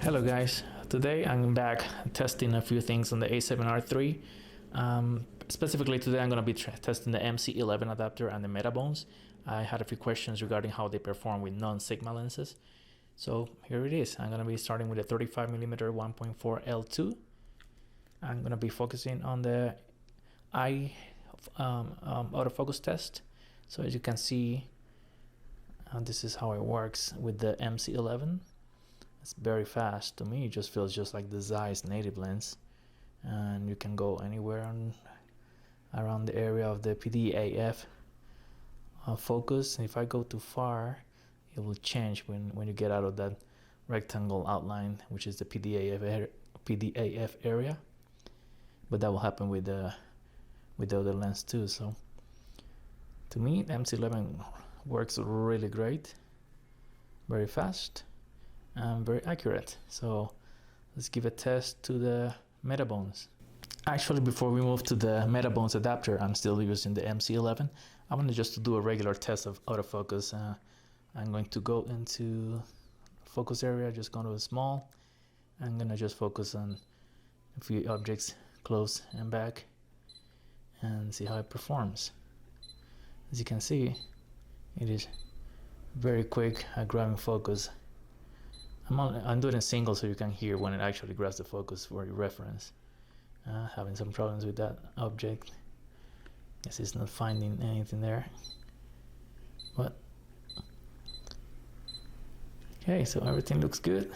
Hello guys, today I'm back testing a few things on the A7R III. Specifically today I'm going to be testing the MC-11 adapter and the Metabones. I had a few questions regarding how they perform with non-Sigma lenses. So here it is. I'm going to be starting with a 35mm 1.4 L2. I'm going to be focusing on the eye autofocus test. So as you can see, this is how it works with the MC-11. It's very fast. To me, it just feels just like the Zeiss native lens, and you can go anywhere around the area of the PDAF focus. If I go too far, it will change when you get out of that rectangle outline, which is the PDAF area. But that will happen with the other lens too. So to me, the MC-11 works really great, very fast, very accurate. So let's give a test to the Metabones. Actually, before we move to the Metabones adapter, I'm still using the MC-11. I'm going to just do a regular test of autofocus. I'm going to go into focus area, just go to a small. I'm going to just focus on a few objects close and back and see how it performs. As you can see, it is very quick at grabbing focus. I'm doing a single so you can hear when it actually grabs the focus for your reference. Having some problems with that object. Guess it's not finding anything there. But okay, so everything looks good.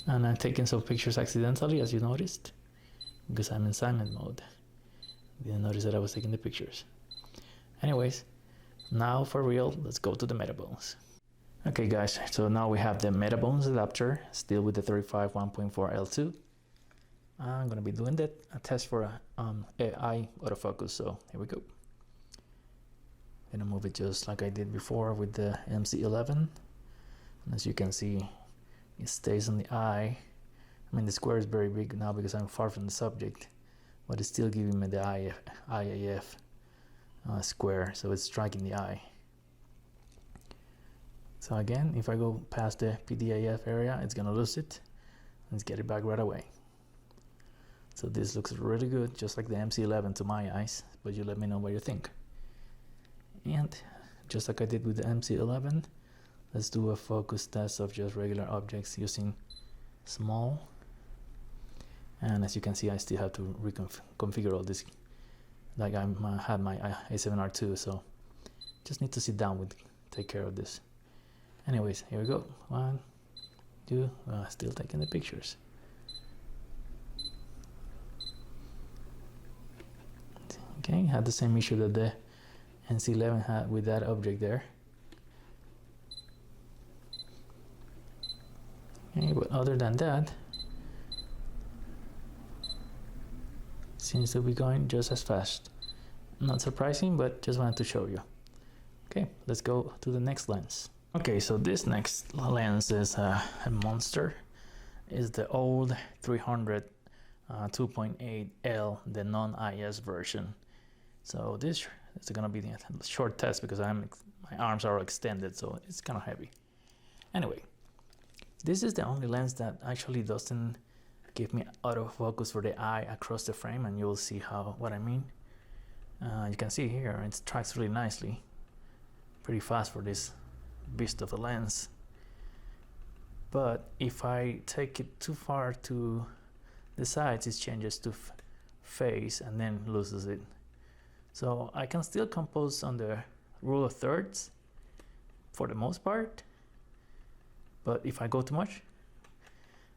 And I'm taking some pictures accidentally, as you noticed, because I'm in silent mode. Didn't notice that I was taking the pictures. Anyways, now for real, let's go to the Metabones. Okay guys, so now we have the Metabones adapter, still with the 35 1.4 L2. I'm gonna be doing a test for eye autofocus, so here we go. Gonna move it just like I did before with the MC-11. And as you can see, it stays on the eye. I mean, the square is very big now because I'm far from the subject, but it's still giving me the IAF square, so it's striking the eye. So again, if I go past the PDAF area, it's gonna lose it. Let's get it back right away. So this looks really good, just like the MC-11 to my eyes, but you let me know what you think. And just like I did with the MC-11, let's do a focus test of just regular objects using small. And as you can see, I still have to reconfigure all this. Like I had my A7R too, so just need to sit down with take care of this. Anyways, here we go. 1, 2, still taking the pictures. Okay, had the same issue that the MC-11 had with that object there. Okay, but other than that, seems to be going just as fast. Not surprising, but just wanted to show you. Okay, let's go to the next lens. Okay, so this next lens is a monster. It's the old 300 2.8L, the non-IS version. So this is gonna be the short test because my arms are extended, so it's kind of heavy. Anyway, this is the only lens that actually doesn't give me autofocus for the eye across the frame, and you'll see what I mean. You can see here it tracks really nicely, pretty fast for this beast of a lens. But if I take it too far to the sides, it changes to phase and then loses it. So I can still compose on the rule of thirds for the most part, but if I go too much,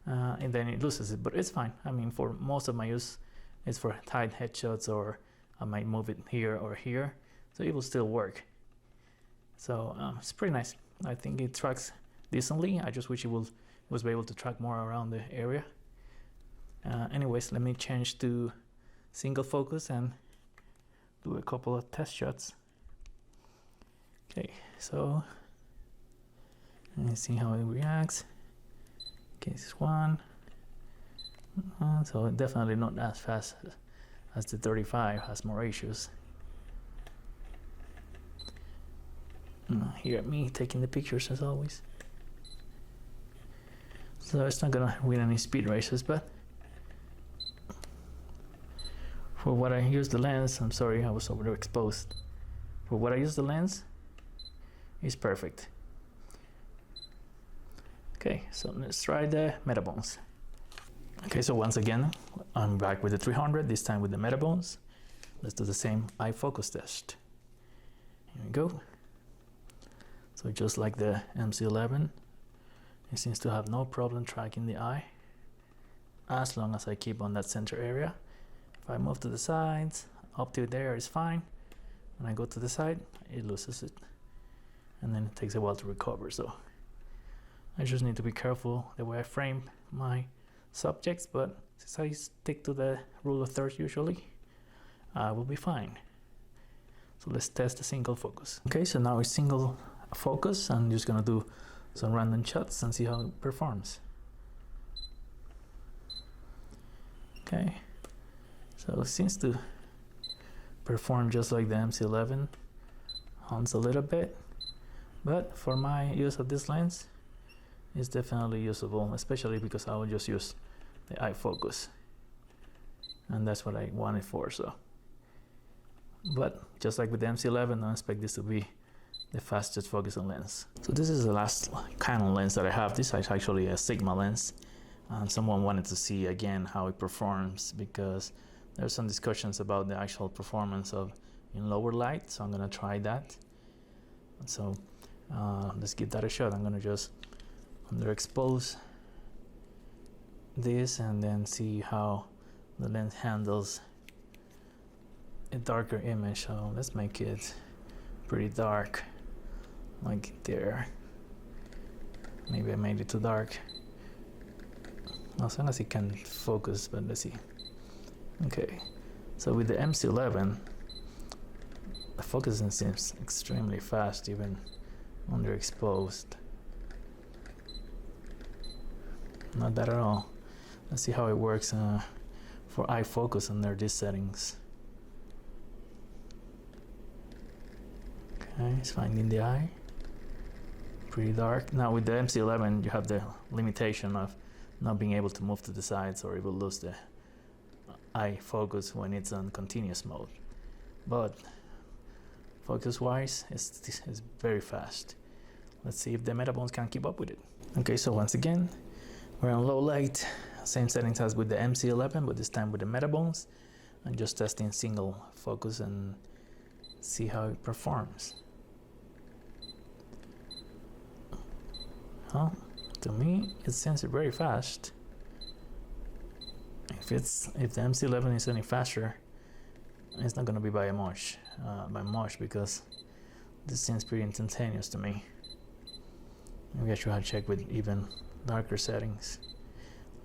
and then it loses it, but it's fine. I mean, for most of my use, it's for tight headshots, or I might move it here or here, so it will still work. So it's pretty nice. I think it tracks decently. I just wish it was able to track more around the area. Anyways, let me change to single focus and do a couple of test shots. Okay, so let's see how it reacts. Okay, this is one. So definitely not as fast as the 35, has more issues. Here me taking the pictures as always. So it's not gonna win any speed races, but for what I use the lens, I'm sorry I was overexposed. For what I use the lens, it's perfect. Okay, so let's try the Metabones. Okay, so once again, I'm back with the 300, this time with the Metabones. Let's do the same eye focus test. Here we go. So just like the MC-11, it seems to have no problem tracking the eye as long as I keep on that center area. If I move to the sides, up to there is fine. When I go to the side, it loses it. And then it takes a while to recover. So I just need to be careful the way I frame my subjects, but since I stick to the rule of thirds usually, I will be fine. So let's test the single focus. Okay, so now it's single focus. I'm just gonna do some random shots and see how it performs. Okay, so it seems to perform just like the MC-11, hunts a little bit, but for my use of this lens, it's definitely usable, especially because I will just use the eye focus, and that's what I want it for. So, but just like with the MC-11, I expect this to be the fastest focusing lens. So this is the last Canon lens that I have. This is actually a Sigma lens, and someone wanted to see again how it performs, because there's some discussions about the actual performance of in lower light, so I'm gonna try that. So let's give that a shot. I'm gonna just underexpose this and then see how the lens handles a darker image. So let's make it pretty dark, like there. Maybe I made it too dark, as long as it can focus, but let's see. Okay, so with the MC-11, the focusing seems extremely fast, even underexposed. Not bad at all. Let's see how it works for eye focus under these settings. Okay, it's finding the eye. Pretty dark. Now with the MC-11, you have the limitation of not being able to move to the sides, or it will lose the eye focus when it's on continuous mode. But focus-wise, it's very fast. Let's see if the Metabones can keep up with it. Okay, so once again, we're on low light, same settings as with the MC-11, but this time with the Metabones. I'm just testing single focus and see how it performs. Huh? To me, it seems very fast. If the MC-11 is any faster, it's not gonna be by much, because this seems pretty instantaneous to me. Maybe I should have checked with even darker settings.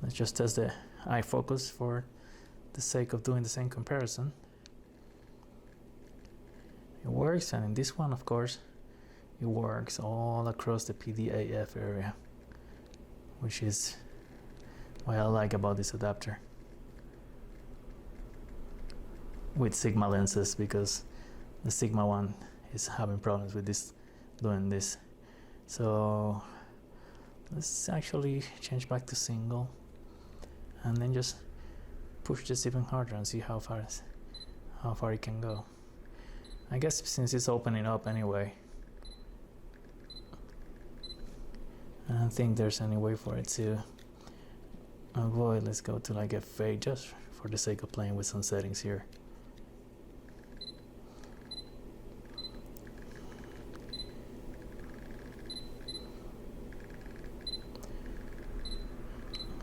Let's just test the eye focus for the sake of doing the same comparison. It works, and in this one, of course, it works all across the PDAF area, which is what I like about this adapter with Sigma lenses, because the Sigma one is having problems with this, doing this. So let's actually change back to single and then just push this even harder and see how far it can go. I guess since it's opening up anyway, I don't think there's any way for it to avoid. Let's go to like a fade, just for the sake of playing with some settings here.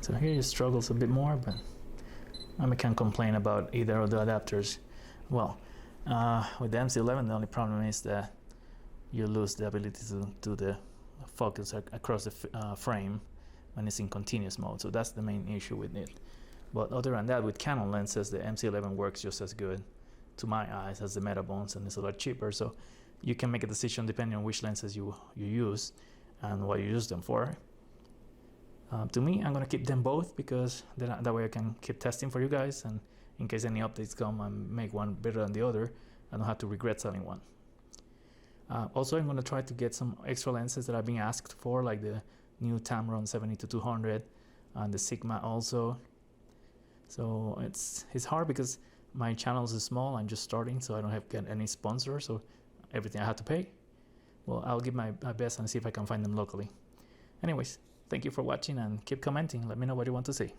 So here it struggles a bit more, but I can't complain about either of the adapters. Well, with the MC-11, the only problem is that you lose the ability to do the focus across the frame when it's in continuous mode. So that's the main issue with it. But other than that, with Canon lenses, the MC-11 works just as good to my eyes as the Metabones, and it's a lot cheaper. So you can make a decision depending on which lenses you use and what you use them for. To me, I'm gonna keep them both, because then that way I can keep testing for you guys, and in case any updates come and make one better than the other, I don't have to regret selling one. Also, I'm gonna try to get some extra lenses that I've been asked for, like the new Tamron 70-200 and the Sigma also. So it's hard because my channel is small. I'm just starting, so I don't have get any sponsors, so everything I have to pay. Well, I'll give my best and see if I can find them locally. Anyways, thank you for watching and keep commenting. Let me know what you want to see.